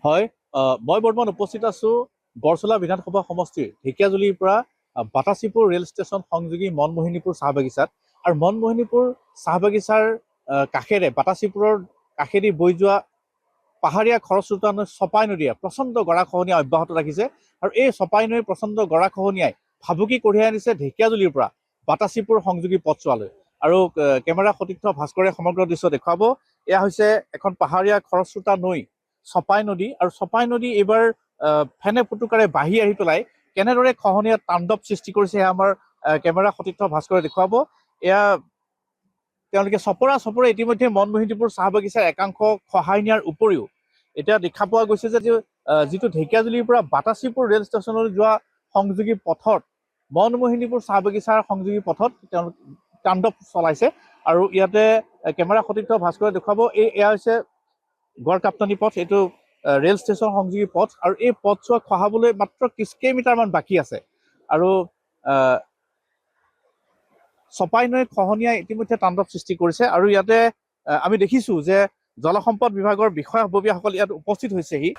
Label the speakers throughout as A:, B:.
A: হয়, মই বৰ্তমান উপস্থিত আছো গড়চলা বিধানসভা সমষ্টিৰ ঢেকীয়াজুলিৰ পৰা বাটাচীপুৰ ৰেল ষ্টেচন সংযোগী মনমোহিনীপুৰ চাহ বাগিচাত। আৰু মনমোহিনীপুৰ চাহ বাগিচাৰ কাষেৰে বাটাচীপুৰৰ কাষেদি বৈ যোৱা পাহাৰীয়া খৰস্ৰোতা নৈ চপাই নদীয়ে প্ৰচণ্ড গৰাখহনীয়া অব্যাহত ৰাখিছে। আৰু এই চপাই নৈৰ প্ৰচণ্ড গৰাখহনীয়াই ভাবুকি কঢ়িয়াই আনিছে ঢেকীয়াজুলিৰ পৰা বাটাচীপুৰ সংযোগী পথছোৱালৈ। আৰু কেমেৰা সতীৰ্থ ভাস্কৰে সমগ্ৰ দৃশ্য দেখুৱাব। এয়া হৈছে এখন পাহাৰীয়া খৰস্ৰোতা নৈ চপাই নদী। আৰু চপাই নদী এইবাৰ ফেনে ফুটুকাৰে বাঢ়ি আহি পেলাই কেনেদৰে খহনীয়া তাণ্ডৱ সৃষ্টি কৰিছে সেয়া আমাৰ কেমেৰা সতীৰ্থ ভাস্কৰে দেখুৱাব। এয়া তেওঁলোকে চপৰা ইতিমধ্যে মনমোহিনীপুৰ চাহ বাগিচাৰ একাংশ খহাই নিয়াৰ উপৰিও এতিয়া দেখা পোৱা গৈছে যে যিটো ঢেকীয়াজুলিৰ পৰা বাটাচীপুৰ ৰেল ষ্টেচনলৈ যোৱা সংযোগী পথত মনমোহিনীপুৰ চাহ বাগিচাৰ সংযোগী পথত তেওঁলোক তাণ্ডৱ চলাইছে। আৰু ইয়াতে কেমেৰা সতীৰ্থ ভাস্কৰে দেখুৱাব এয়া হৈছে গড়কাপ্তানি পথ, এইটো ৰেল ষ্টেচন সংযোগী পথ। আৰু এই পথছোৱা খহাবলৈ মাত্ৰ কেইমিটাৰমান বাকী আছে। আৰু চপাই নৈ খহনীয়াই ইতিমধ্যে তাণ্ডৱ সৃষ্টি কৰিছে। আৰু ইয়াতে আমি দেখিছো যে জলসম্পদ বিভাগৰ বিষয়াসকল ইয়াত উপস্থিত হৈছেহি।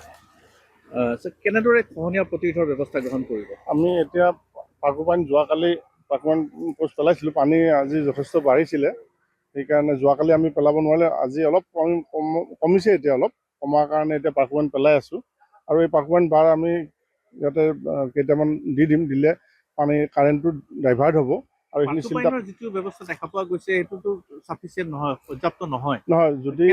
A: কেনেদৰে খহনীয়া প্ৰতিৰোধৰ ব্যৱস্থা গ্ৰহণ কৰিব?
B: আমি এতিয়া পাকুপানী যোৱাকালি পাকুপানী পোষ্ট পেলাইছিলোঁ, পানী আজি যথেষ্ট বাঢ়িছিলে, সেইকাৰণে যোৱাকালি আমি পেলাব নোৱাৰিলে। আজি অলপ কমিছে, এতিয়া অলপ কমাৰ কাৰণে এতিয়া পাকুপানী পেলাই আছোঁ। আৰু এই পাকুপানী বাৰ আমি ইয়াতে কেইটামান দিলে পানী কাৰেণ্টটো ডাইভাৰ্ট হ'ব। আৰু এইখিনি চিন্তা
A: যিটো ব্যৱস্থা দেখা পোৱা গৈছে সেইটোতো চাফিচিয়েণ্ট নহয়, পৰ্যাপ্ত নহয়।
B: যদি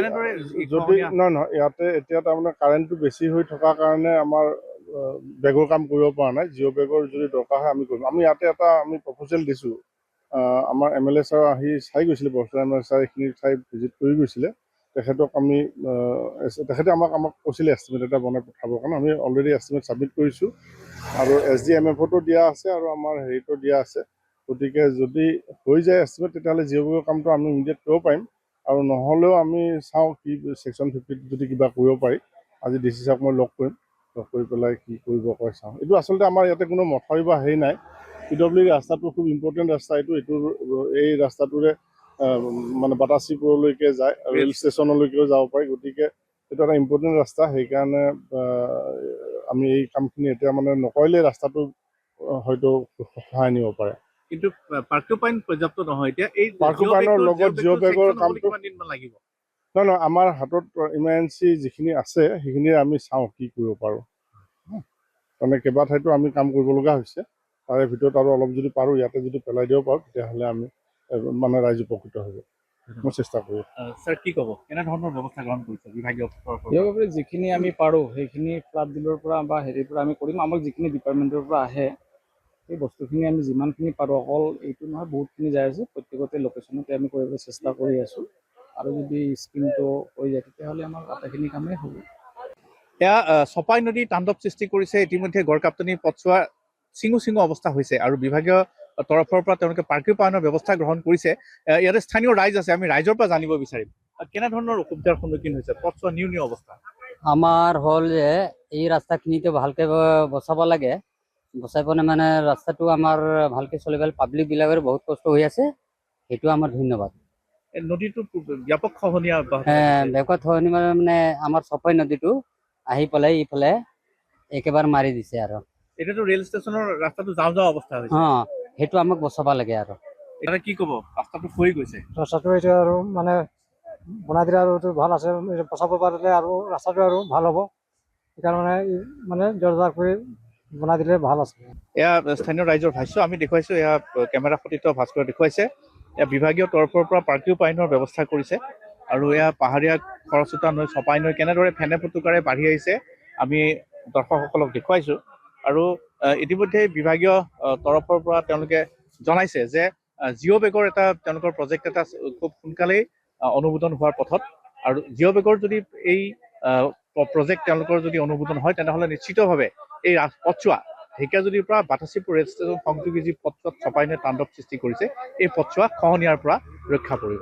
B: নহয় ইয়াতে এতিয়া তাৰমানে কাৰেণ্টটো বেছি হৈ থকাৰ কাৰণে আমাৰ বেগৰ কাম কৰিব পৰা নাই। জিঅ' বেগৰ যদি দৰকাৰ হয় আমি কৰিম। আমি ইয়াতে আমি প্ৰপ'জেল দিছোঁ। আমাৰ MLA ছাৰ আহি চাই গৈছিলে, বৰ্ষা MLA ছাৰ এইখিনি ঠাই ভিজিট কৰি গৈছিলে। তেখেতক আমি তেখেতে আমাক কৈছিলে এষ্টিমেট এটা বনাই পঠাবৰ কাৰণে। আমি অলৰেডি এষ্টিমেট ছাবমিট কৰিছোঁ। আৰু SDMFতো দিয়া আছে আৰু আমাৰ হেৰিতো দিয়া আছে। গতিকে যদি হৈ যায় এষ্টিমেট, তেতিয়াহ'লে জিঅ' বেগৰ কামটো আমি ইমিডিয়েট কৰিব পাৰিম। আৰু নহ'লেও আমি চাওঁ কি ছেকশ্যন 50 যদি কিবা কৰিব পাৰি। আজি DC ছাৰক মই লগ কৰিম, লগ কৰি পেলাই কি কৰিব কয় চাওঁ। এইটো আচলতে আমাৰ ইয়াতে কোনো মথাউৰি বা হেৰি নাই। PWD ৰাস্তাটো খুব ইম্পৰ্টেণ্ট ৰাস্তা। এই ৰাস্তাটোৰে মানে বাটাচীপুৰলৈকে যায় আৰু ৰেল ষ্টেচনলৈকেও যাব পাৰি। গতিকে এইটো এটা ইম্পৰ্টেণ্ট ৰাস্তা। সেইকাৰণে আমি এই কামখিনি এতিয়া মানে নকৰিলে ৰাস্তাটো হয়তো সহায় নিব পাৰে।
A: কিন্তু পাৰ্কুপাইন পৰ্যাপ্ত নহয়। এতিয়া এই
B: পাৰ্কুপাইনৰ লগত জিঅ' বেগৰ কামটো
A: লাগিব।
B: নহয়, আমাৰ হাতত ইমাৰ্জেঞ্চি যিখিনি আছে সেইখিনি আমি চাওঁ কি কৰিব পাৰোঁ। মানে কেইবা ঠাইতো আমি কাম কৰিব লগা হৈছে। তাৰে ভিতৰত আৰু অলপ যদি পাৰোঁ ইয়াতে যদি পেলাই দিব পাৰোঁ, তেতিয়াহ'লে আমি মানে ৰাইজ উপকৃত হ'ব। মই চেষ্টা কৰোঁ।
A: ছাৰ কি ক'ব, কেনেধৰণৰ ব্যৱস্থা গ্ৰহণ কৰিছে বিভাগীয়?
C: যিখিনি আমি পাৰোঁ সেইখিনি ফ্লাড বিলৰ পৰা বা হেৰিৰ পৰা আমি কৰিম। আমাক যিখিনি ডিপাৰ্টমেণ্টৰ পৰা আহে সেই বস্তুখিনি আমি যিমানখিনি পাৰোঁ, অকল এইটো নহয় বহুতখিনি যাই আছে, প্ৰত্যেকতে লোকেশ্যনতে আমি কৰিবলৈ চেষ্টা কৰি আছোঁ। আৰু যদি স্কিমটো হৈ যায় তেতিয়াহ'লে আমাৰ আটাইখিনি কামেই হ'ব।
A: এয়া চপাই নদী তাণ্ডৱ সৃষ্টি কৰিছে। ইতিমধ্যে গড়কাপ্তানি পথছোৱা চিঙু অৱস্থা হৈছে। আৰু বিভাগীয় তৰফৰ পৰা তেওঁলোকে পাৰ্কুপাইনৰ ব্যৱস্থা গ্ৰহণ কৰিছে। ইয়াতে স্থানীয় ৰাইজ আছে, আমি ৰাইজৰ পৰা জানিব বিচাৰিম কেনেধৰণৰ অসুবিধাৰ সন্মুখীন হৈছে পথছোৱা নিউ অৱস্থা।
D: আমাৰ হ'ল যে এই ৰাস্তাখিনিতো ভালকৈ বচাব লাগে, বচাই পেলাই মানে ৰাস্তাটো আমাৰ ভালকৈ চলিবলৈ পাব্লিকবিলাকৰ বহুত কষ্ট হৈ আছে। সেইটো আমাৰ ধন্যবাদ।
A: নদীটো ব্যাপক খহনীয়া
D: ব্যাপক খহনীয়া মানে আমাৰ চপাই নদীটো আহি পেলাই ইফালে একেবাৰে মাৰি দিছে। আৰু
A: এতিয়াতো ৰেল ষ্টেচনৰ ৰাস্তাটো যাওঁ অৱস্থা হৈছে।
D: সেইটো আমাক বচাব লাগে। আৰু
A: এতিয়া কি ক'ব, ৰাস্তাটো হৈ গৈছে,
C: ৰাস্তাটো এতিয়া আৰু মানে বনাই দিলে আৰু ভাল আছে, বচাব পাৰিলে আৰু ৰাস্তাটো আৰু ভাল হ'ব। সেইকাৰণে মানে জোৰদাৰ কৰি বনাই দিলে ভাল আছে।
A: এয়া স্থানীয় ৰাইজৰ ভাষ্য আমি দেখুৱাইছোঁ। এয়া কেমেৰা সতীৰ্থ ভাস্কৰে দেখুৱাইছে। এয়া বিভাগীয় তৰফৰ পৰা পাৰ্কুপাইনৰ ব্যৱস্থা কৰিছে। আৰু এয়া পাহাৰীয়া খৰস্ৰোতা নৈ চপাই নৈ কেনেদৰে ফেনে ফুটুকাৰে বাঢ়ি আহিছে আমি দৰ্শকসকলক দেখুৱাইছোঁ। আৰু ইতিমধ্যে বিভাগীয় তৰফৰ পৰা তেওঁলোকে জনাইছে যে জিঅ' বেগৰ এটা তেওঁলোকৰ প্ৰজেক্ট এটা খুব সোনকালেই অনুমোদন হোৱাৰ পথত। আৰু জিঅ' বেগৰ যদি এই প্ৰজেক্ট তেওঁলোকৰ যদি অনুমোদন হয়, তেনেহ'লে নিশ্চিতভাৱে এই পথছোৱা ঢেকীয়াজুলিৰ পৰা বাটাচীপুৰ ৰেল ষ্টেচন সংযোগী যি পথছোৱাত চপাই নৈ তাণ্ডৱ সৃষ্টি কৰিছে, এই পথছোৱা খহনীয়াৰ পৰা ৰক্ষা পৰিব।